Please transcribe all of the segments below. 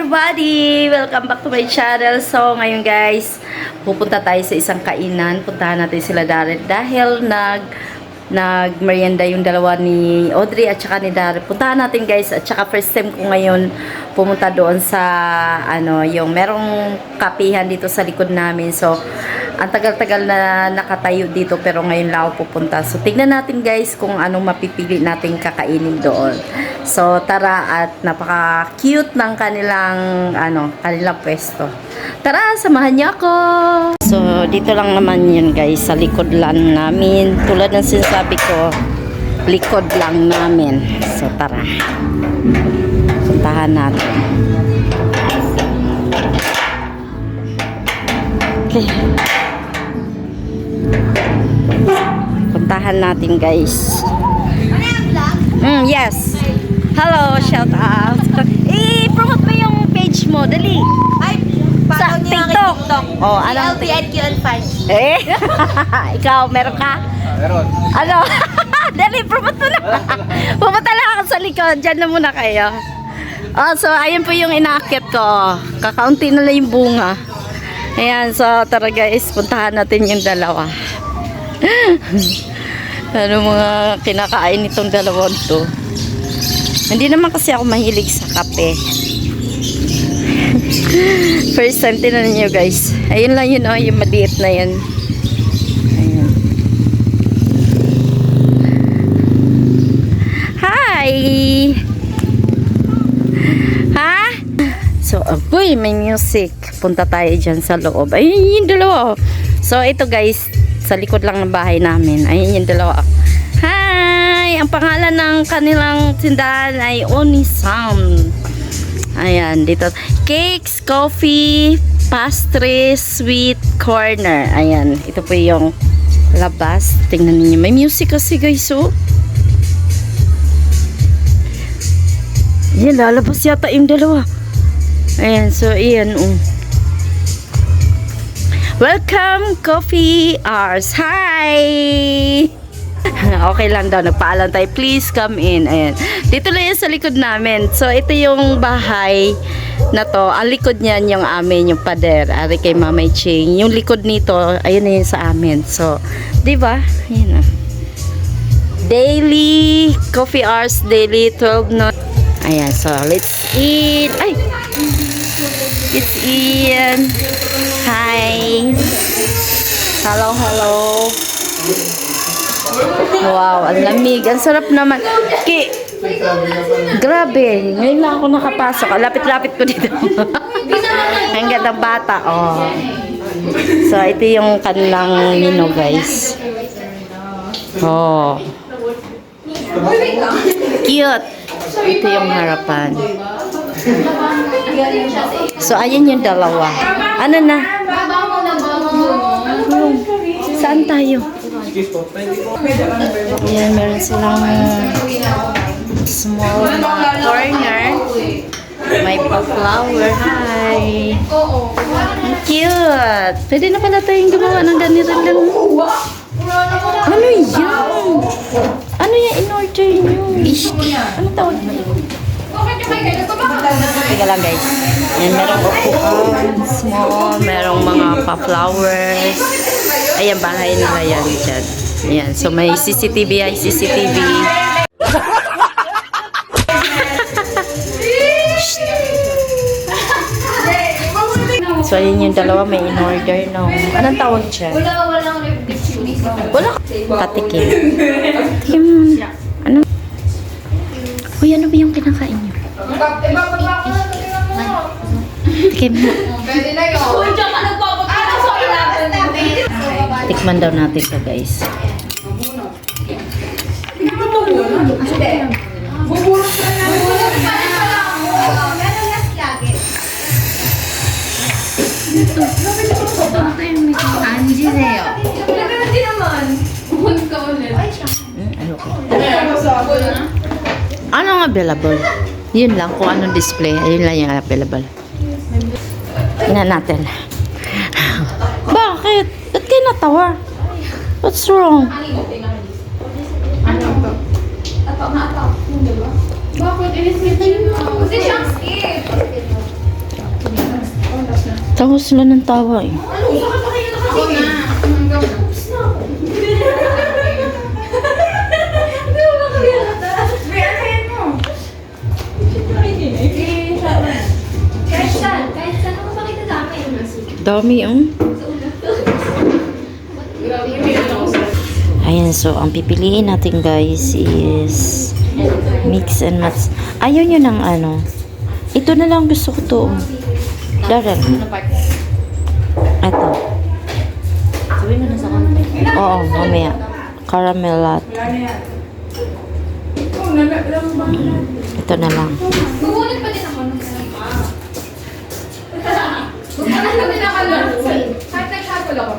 everybody! Welcome back to my channel. So, ngayon guys, pupunta tayo sa isang kainan. Puntahan natin sila dahil nagmerienda yung dalawa ni Audrey at saka ni Darren. Puntahan natin guys, at saka first time ko ngayon pumunta doon sa yung merong kapihan dito sa likod namin. So, ang tagal-tagal na nakatayo dito pero ngayon lang ako pupunta. So, tignan natin guys kung anong mapipili natin kakainin doon. So, tara, at napaka-cute ng kanilang pwesto. Tara, samahan niyo ako! So, dito lang naman yun guys, sa likod lang namin. Tulad ng sinasabi ko, likod lang namin. So, tara. Puntahan natin. Okay. Puntahan natin guys. Yes. Hello, shout out. I-promote mo yung page mo, dali. Ay, Sa TikTok. Oh, ano? LTNQN5. Eh? Ikaw, meron ka? Meron. Ano? Dali, promote mo na. Pumunta lang ako sa likod. Diyan na muna kayo. Oh, so, ayun po yung inaakit ko. Kakaunti na lang yung bunga. Ayan, so, tara guys, puntahan natin yung dalawa. Ano mga kinakain itong dalawang to. Hindi naman kasi ako mahilig sa kape. First time, tinan niyo guys. Ayun lang yun, oh, yung maliit na yun. Ayan. Hi! Ha? So, agoy, may music. Punta tayo dyan sa loob. Ayun yung dalawa. So, ito guys, sa likod lang ng bahay namin. Ayun yung dalawa. Hi! Ang pangalan ng kanilang tindahan ay Onisam. Ayan, dito. Cakes, coffee, pastries, sweet corner. Ayan, ito po yung labas. Tingnan niyo, may music kasi guys, oh. Ayan, lalabas yata yung dalawa. Ayan, so, ayan, oh. Welcome, coffee hours. Hi! Okay lang daw, nagpaalam tayo. Please come in. Ayan. Dito lang yan sa likod namin. So, ito yung bahay na to. Ang likod niyan yung amin, yung pader. Ari kay Mamay Ching. Yung likod nito, ayun na yun sa amin. So, di ba? Ayan na. Daily, coffee hours daily, 12 noon. Ayan, so, let's eat. Ay! Let's eat. Hi! Hello, hello. Wow, ang lamig. Ang sarap naman. Grabe. Ngayon lang ako nakapasok. Lapit-lapit ko dito. Ang gandang bata. Oh. So, ito yung kanilang menu, guys. Oh. Cute. Ito yung harapan. So, ayun yung dalawa. Ano na? Saan tayo? Ayan, meron silang small corner. May pa-flower. Hi! Ang cute! Pwede na pala tayong gumawa ng ganito lang. Ano yan? Ano yan in-order nyo? Ano tawag na yun? Teka lang guys. Ayan, merong upuan, small, merong mga pa-flowers. Ayan, bahay nila yan dyan. Ayan, so may CCTV, ay CCTV. So, ayan yung dalawa, may in-order no. Anong tawag dyan? Wala. Patikim. Patikim. Ano? Uy, ano ba yung kinakain nyo? Tikim mo. Tikman daw natin to guys. Anong available? Yun lang, kung anong display. Ayun lang yung available. Tingnan natin. Bakit? Ba't kayo natawa? What's wrong? Bakit? Inis kita yun. Kasi siyang skip. Tawa sila ng tawa eh. Ako na. Dami Ayan, so ang pipiliin natin guys is mix and match. Ayaw nyo ng ano. Ito na lang gusto ko to. Darren. Ito. Sabihin mo na sa konti. Oo, mamaya. Caramel latte. Ito na lang. Bumunod pa din ako. Bumunod pa din ako. Kahit nag-shuffle ako.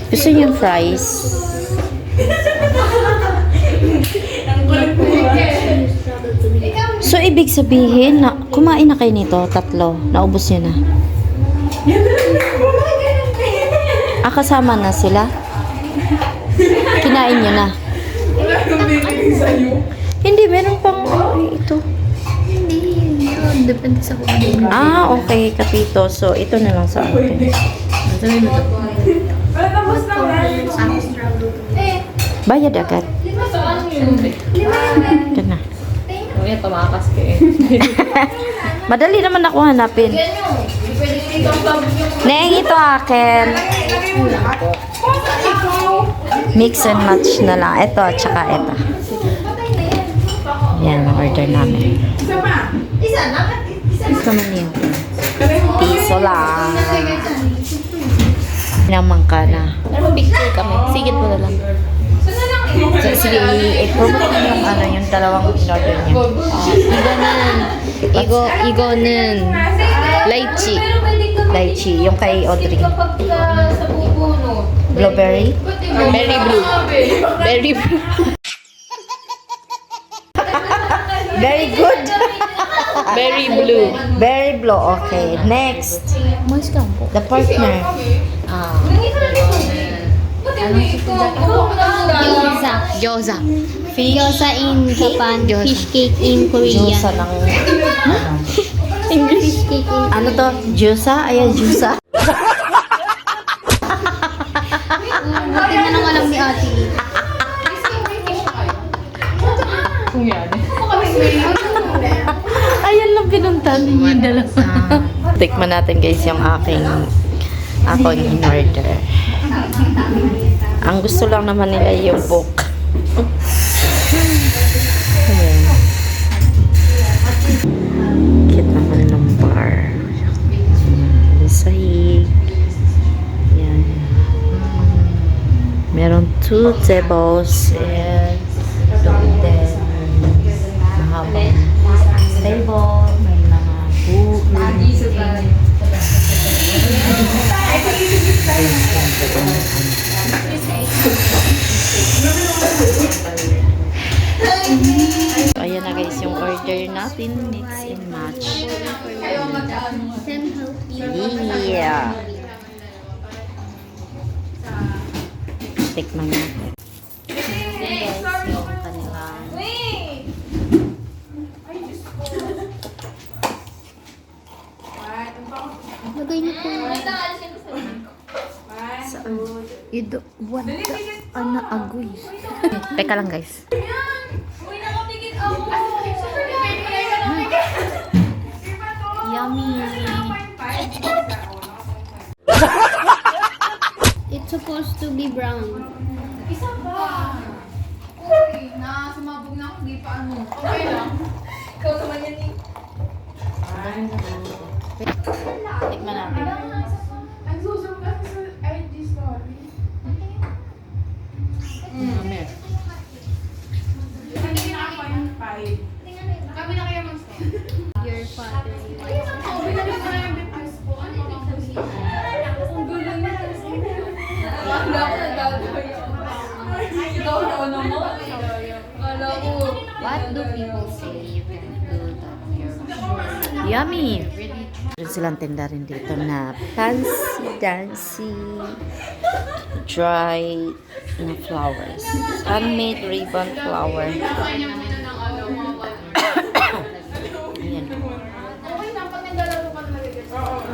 Gusto niyo yung fries? So, ibig sabihin na kumain na kayo nito, tatlo. Naubos nyo na. Kasama na sila? Kinain nyo na? Wala nang bibigay sa'yo. Hindi, meron pang ito. Hindi. Depende sa kung Okay, kapito. So, ito na lang sa akin. Sabihin mo to. Wala, tapos na. Bayad agad. Ito na. Kuya, tumakas ka eh. Madali naman ako hanapin. Neng, ito akin. Mix and match na lang. Ito, tsaka ito. Yan, order namin. Isa man yun. Piso lang. Naman ka na. Pero picture kami. Sigit mo na lang. So, sige, i-promote mo yung ano, yung dalawang in-order niya. 이거는 라이치. Lychee, yung kay Audrey. sa pupuno. Blueberry. Berry blue. Berry blue. Very good. Berry blue. Very blue. Okay, next. Mas ka po. The partner. Gyoza. Gyoza in Japan. Fish cake in Korea. Jusa ng... English cake in Ano to? Jusa? Ayan, jusa. Buti na lang alam ni ate. Kung yan. Ayan lang pinuntan niyo yung dalawa. Tikman natin guys yung aking in-order. Ang gusto lang naman nila yung book. Ayan. Cute naman ng bar. Sahig. Ayan. Meron 2 tables and then mahabang table. May mga book. So, ayan na guys yung order natin. Mix and match. Yeah. Tikman natin. Guys, yung kanilang Lagay niyo po. Ito, what the, agoy. Teka lang guys. Yummy. It's supposed to be brown. Isa pa. Uy, sumabog na ako. Hindi pa ano. Okay lang. Ikaw naman yan eh. Tikman natin. Ang susunod kasi sa IG story. Hindi nakapa yung 5. Kami na kaya mag-stop. Your father. Binalik ko na yung bitas ko. Ano yung bitas ko? Ang gulo niya. Wala ko nagagawin. Ikaw na ano mo? Wala ko. What do people say you can do that? Yummy! Meron silang tinda rin dito na fancy-dancy dry na flowers. Handmade ribbon flower. Ayan. Okay na, pag naglalaro ka talaga. Oo.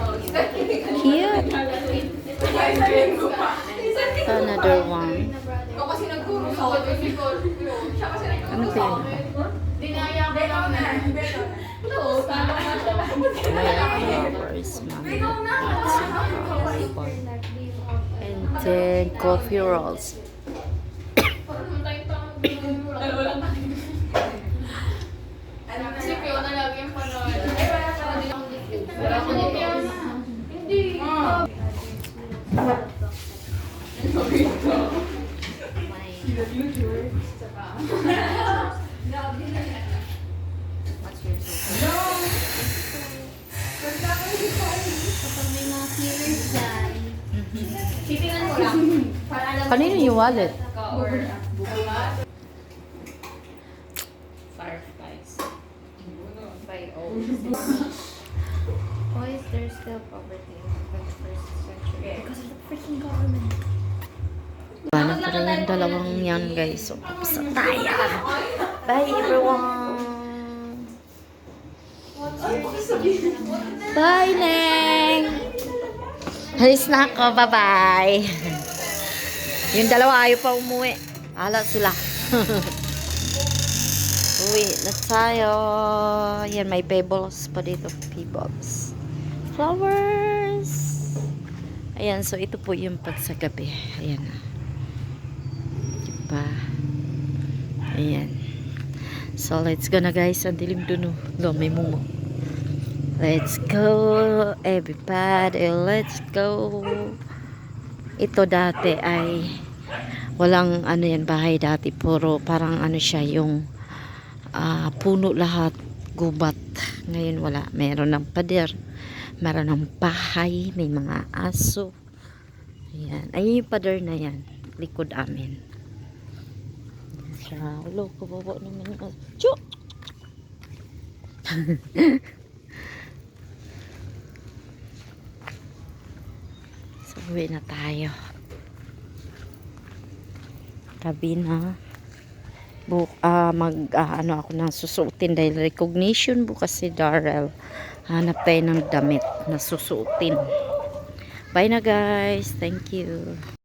Another one. Ikaw kasi nagturo sa akin. Siya kasi Ano nagturo ba sa yun? akin. Dinaya ko lang na. Ito, tama nga siya. Flowers, mommy. And then coffee rolls. Kasi Fiona lagi yung panood. Wala ko hindi. Kapag may mga feelers dyan, titingnan ko lang. Para alam Kanino yung wallet? why is there still poverty in the first century? Because of the freaking government. Paano pa rin yung dalawang yan, guys? So, tapos na tayo. Bye, everyone! Bye, Neng! Halis na ako. Bye-bye! Yung dalawa ayaw pa umuwi. Ala sila. Uwi na tayo. Yan, may pebbles pa dito. Pebbles. Flowers! Ayan, so ito po yung pag sa gabi. Ayan na. Diba? Ayan. So, let's go na guys. Ang dilim dun. Oh, may mumo. Let's go, everybody. Let's go. Ito dati ay walang ano yan, bahay dati. Puro parang ano siya, yung puno lahat. Gubat. Ngayon wala. Meron ng pader. Meron ng bahay. May mga aso. Ayan. Ayun yung pader na yan. Likod amin. Siya. Ulo, kababa naman yung aso. Chuk! So, uwi na tayo. Tabi na. Ano ako na susuotin dahil recognition bukas si Darrell. Hanap tayo ng damit na susuotin. Bye na guys. Thank you.